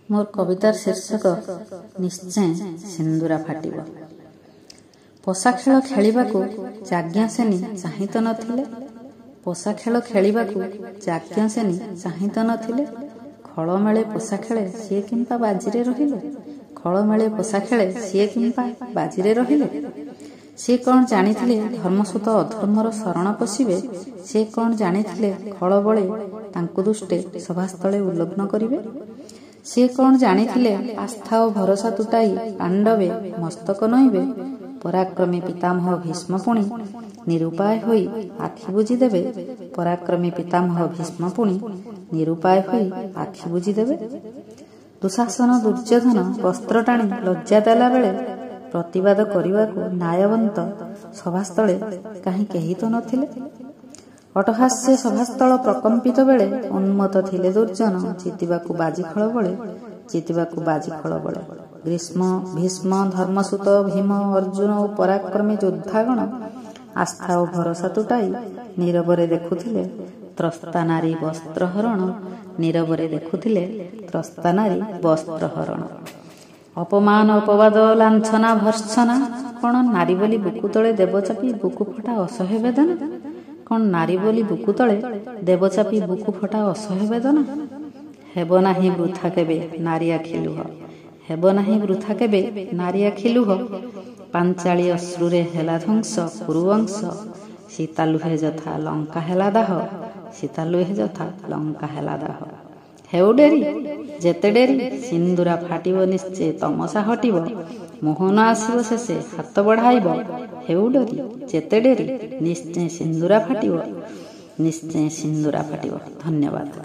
मोर कवितार शीर्षक निश्चय सिंदूरा फाटिब। पशा खेल खेलिबाकू याज्ञसेनी चाहि तो नथिले। पशा खेल खेलिबाकू याज्ञसेनी चाहि तो नथिले। खळमेळे पशा खेले सिए किंपा बाजीरे रहिले। खळमेळे पशा खेले सिए किंपा बाजीरे रहिले। से कौन जानिथिले धर्मसूत अधर्मर शरण पशिबे। से कौन जानिथिले खळ बळे तांकु दुष्टे सभास्थळे उल्लग्न करिवे। से कौन जानिथिले आस्था और भरोसा तुटाई पांडवे मस्तक नइबे। पराक्रमी पितामह भीष्म पुणी निरुपाय होई आखि बुझी देबे। पराक्रमी पितामह भीष्म पुणी निरुपाय होई आखि बुझी देबे। दुशासन दुर्योधन वस्त्र टाणी लज्जा देला बेले प्रतिवाद करिबाकू न्यायवंत सभास्थळे काहे केही तो नथिले। अटहास्य सभास्थल प्रकंपित बेले उन्मत्त थिले दुर्जन। जितिबाकू बाजी खळ बळे जितिबाकू बाजी खळ बळे। ग्रीष्म भीष्म धर्मसूत भीम अर्जुन और पराक्रमी योद्धागण आस्था और भरोसा तुटाई नीरवरे देखुथिले त्रस्ता नारी वस्त्रहरण। नीरवरे देखुथिले त्रस्ता नारी वस्त्रहरण। अपमान अपवाद लांछना भर्त्सना कौन नारी बोली बुकु तले देव चापी बुकु फटा असह्य वेदना। कौन नारी बोली बुकु तले देव चापी बुकु फटा असह्य वेदना। हेब नाही वृथा केबे नारी आखि लुह। हेब नाही वृथा केबे नारी आखि लुह। पांचाली अश्रुरे हेला ध्वंस कुरुवंश। सीता लुहे जथा लंका हेला दाह। सीता लुहे जथा लंका हेला दाह। हेउ डेरी जेते डेरी सिंदूरा फाटिब निश्चय तमसा हटिब। मोहन आसिब शेषे हाथ बढ़ाइब। हेउ डेरी जेते डेरी निश्चय सिंदूरा फाटिब। निश्चय सिंदूरा फाटिब। धन्यवाद।